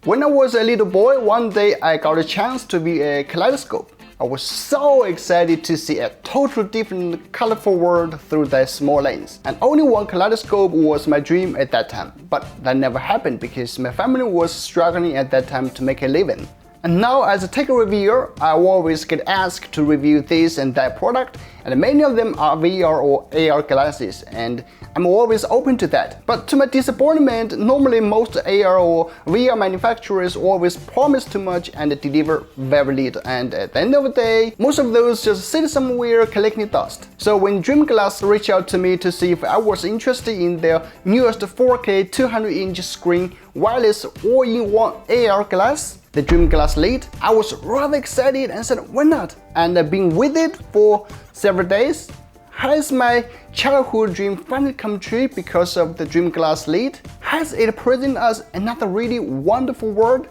When I was a little boy, one day I got a chance to view a kaleidoscope. I was so excited to see a totally different, colorful world through that small lens. And only one kaleidoscope was my dream at that time. But that never happened because my family was struggling at that time to make a living. And now as a tech reviewer, I always get asked to review this and that product, and many of them are VR or AR glasses, and I'm always open to that. But to my disappointment, normally most AR or VR manufacturers always promise too much and deliver very little, and at the end of the day, most of those just sit somewhere collecting dust. So when Dreamglass reached out to me to see if I was interested in their newest 4K 200-inch screen wireless all-in-one AR glass, the Dreamglass Lite, I was rather excited and said why not? And I've been with it for several days. Has my childhood dream finally come true because of the Dreamglass Lite? Has it presented us another really wonderful world?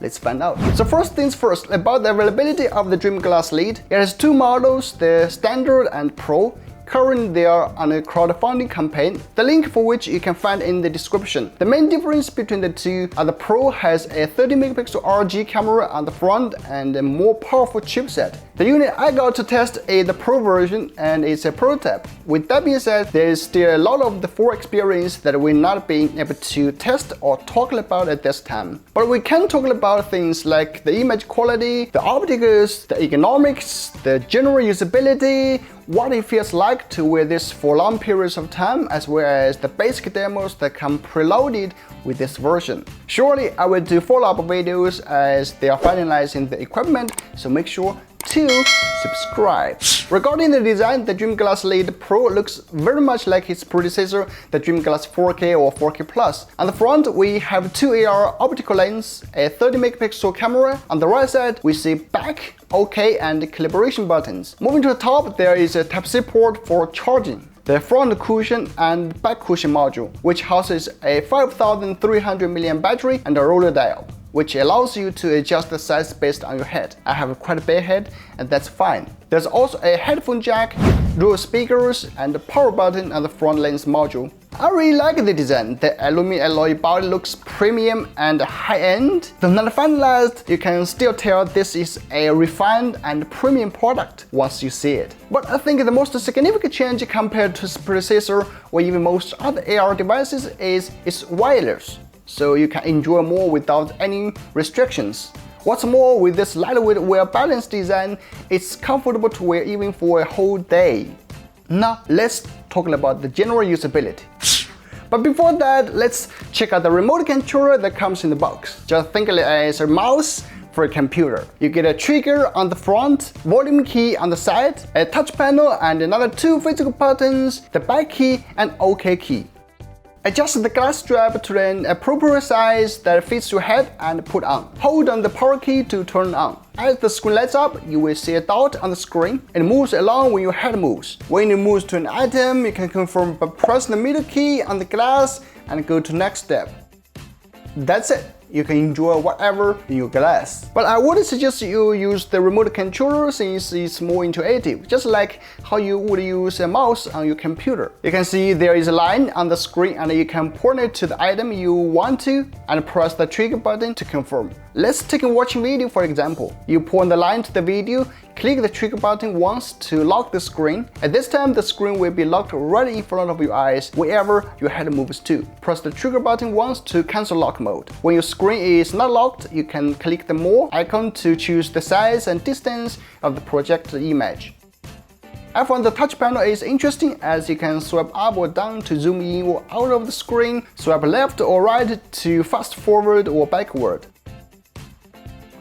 Let's find out. So first things first, about the availability of the Dreamglass Lite. It has two models, the Standard and Pro. Currently they are on a crowdfunding campaign, the link for which you can find in the description. The main difference between the two are the Pro has a 30MP RG camera on the front and a more powerful chipset. The unit I got to test is the Pro version and it's a prototype. With that being said, there is still a lot of the full experience that we're not being able to test or talk about at this time. But we can talk about things like the image quality, the optics, the ergonomics, the general usability, what it feels like to wear this for long periods of time, as well as the basic demos that come preloaded with this version. Surely I will do follow-up videos as they are finalizing the equipment, so make sure to subscribe. Regarding the design, the Dreamglass Lite Pro looks very much like its predecessor, the Dreamglass 4K or 4K Plus. On the front, we have two AR optical lenses, a 30MP camera. On the right side, we see back, OK, and calibration buttons. Moving to the top, there is a Type-C port for charging, the front cushion and back cushion module, which houses a 5300 mAh battery and a roller dial, which allows you to adjust the size based on your head. I have quite a big head, and that's fine. There's also a headphone jack, dual speakers, and a power button on the front lens module. I really like the design. The aluminum alloy body looks premium and high-end. Though not finalized, you can still tell this is a refined and premium product once you see it. But I think the most significant change compared to its predecessor or even most other AR devices is its wireless, so you can enjoy more without any restrictions. What's more, with this lightweight, well-balanced design, it's comfortable to wear even for a whole day. Now let's talk about the general usability. But before that, let's check out the remote controller that comes in the box. Just think of it as a mouse for a computer. You get a trigger on the front, volume key on the side, a touch panel and another two physical buttons, the back key and OK key. Adjust the glass strap to an appropriate size that fits your head and put on. Hold on the power key to turn on. As the screen lights up, you will see a dot on the screen. It moves along when your head moves. When it moves to an item, you can confirm by pressing the middle key on the glass and go to next step. That's it. You can enjoy whatever in your glass. But I would suggest you use the remote controller since it's more intuitive, just like how you would use a mouse on your computer. You can see there is a line on the screen and you can point it to the item you want to and press the trigger button to confirm. Let's take a watching video for example. You point the line to the video, click the trigger button once to lock the screen. At this time, the screen will be locked right in front of your eyes wherever your head moves to. Press the trigger button once to cancel lock mode. When your screen is not locked, you can click the More icon to choose the size and distance of the projected image. I found the touch panel is interesting as you can swipe up or down to zoom in or out of the screen, swipe left or right to fast forward or backward.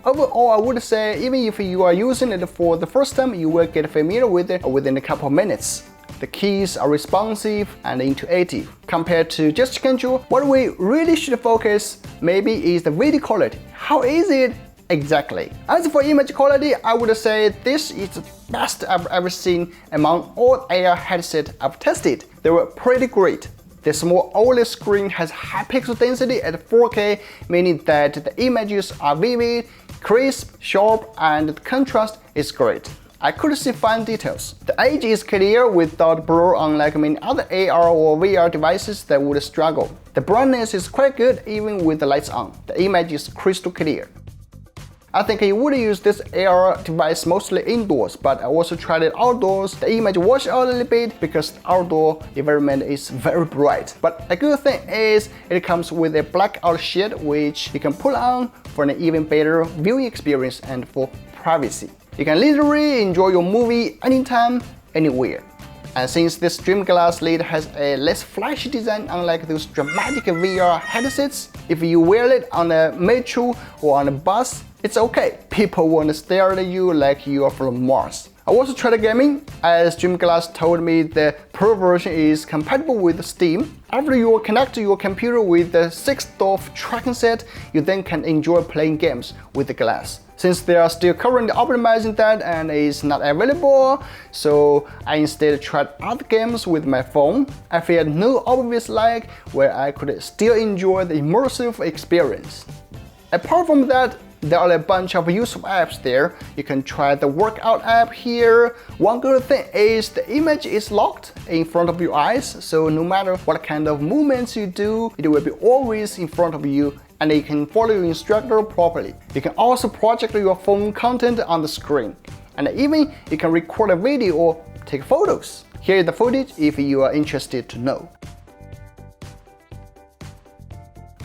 Overall, I would say even if you are using it for the first time, you will get familiar with it within a couple of minutes. The keys are responsive and intuitive. Compared to gesture control, what we really should focus maybe is the video quality. How is it exactly? As for image quality, I would say this is the best I've ever seen among all AR headsets I've tested. They were pretty great. The small OLED screen has high pixel density at 4K, meaning that the images are vivid, crisp, sharp, and the contrast is great. I could see fine details. The edge is clear without blur, unlike many other AR or VR devices that would struggle. The The brightness is quite good even with the lights on. The image is crystal clear. I think I would use this AR device mostly indoors, but I also tried it outdoors. The image washed out a little bit because the outdoor environment is very bright. But a good thing is it comes with a blackout shade which you can pull on for an even better viewing experience and for privacy. You can literally enjoy your movie anytime, anywhere. And since this Dream Glass lid has a less flashy design unlike those dramatic VR headsets, if you wear it on a metro or on a bus, it's okay. People won't stare at you like you are from Mars. I also tried gaming, as Dream Glass told me the Pro version is compatible with Steam. After you connect your computer with the 6-DoF tracking set, you then can enjoy playing games with the glass. Since they are still currently optimizing that and it's not available, so I instead tried other games with my phone. I felt no obvious lag where I could still enjoy the immersive experience. Apart from that, there are a bunch of useful apps there. You can try the workout app here. One good thing is the image is locked in front of your eyes, so no matter what kind of movements you do, it will be always in front of you and you can follow your instructor properly. You can also project your phone content on the screen. And even you can record a video or take photos. Here is the footage if you are interested to know.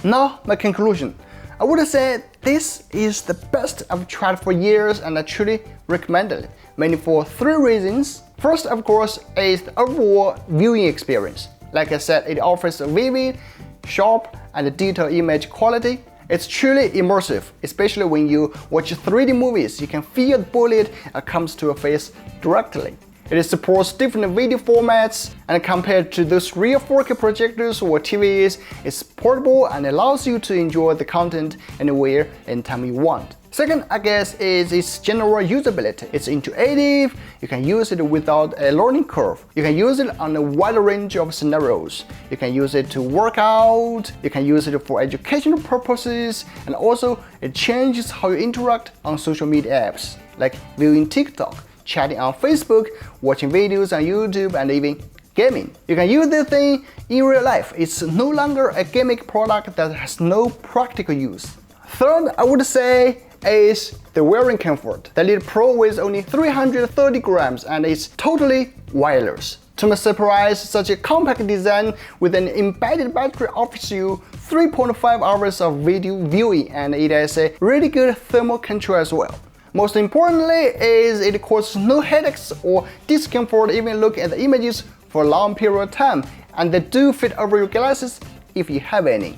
Now, my conclusion. I would say this is the best I've tried for years and I truly recommend it, mainly for 3 reasons. First, of course, is the overall viewing experience. Like I said, it offers a vivid, sharp, and detailed image quality. It's truly immersive, especially when you watch 3D movies. You can feel the bullet comes to your face directly. It supports different video formats, and compared to those real 4K projectors or TVs, it's portable and allows you to enjoy the content anywhere, anytime you want. Second, I guess, is its general usability. It's intuitive, you can use it without a learning curve. You can use it on a wide range of scenarios. You can use it to work out, you can use it for educational purposes, and also it changes how you interact on social media apps, like viewing TikTok, chatting on Facebook, watching videos on YouTube, and even gaming. You can use this thing in real life. It's no longer a gimmick product that has no practical use. Third, I would say, is the wearing comfort. The Lid Pro weighs only 330 grams and is totally wireless. To my surprise, such a compact design with an embedded battery offers you 3.5 hours of video viewing, and it has a really good thermal control as well. Most importantly is it causes no headaches or discomfort even looking at the images for a long period of time, and they do fit over your glasses if you have any.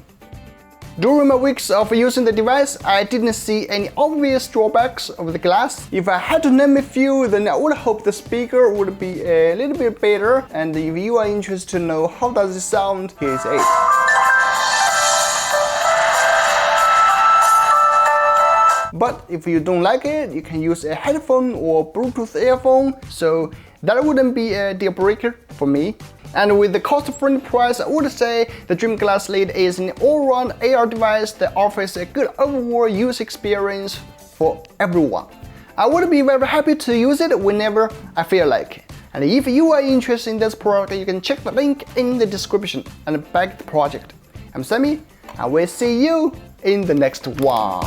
During my weeks of using the device, I didn't see any obvious drawbacks of the glass. If I had to name a few, then I would hope the speaker would be a little bit better, and if you are interested to know how does it sound, here is it. But if you don't like it, you can use a headphone or Bluetooth earphone, so that wouldn't be a deal breaker for me. And with the cost-friendly price, I would say the Dream Glass Lid is an all-round AR device that offers a good overall use experience for everyone. I would be very happy to use it whenever I feel like it. And if you are interested in this product, you can check the link in the description and back the project. I'm Sammy, and we'll see you in the next one.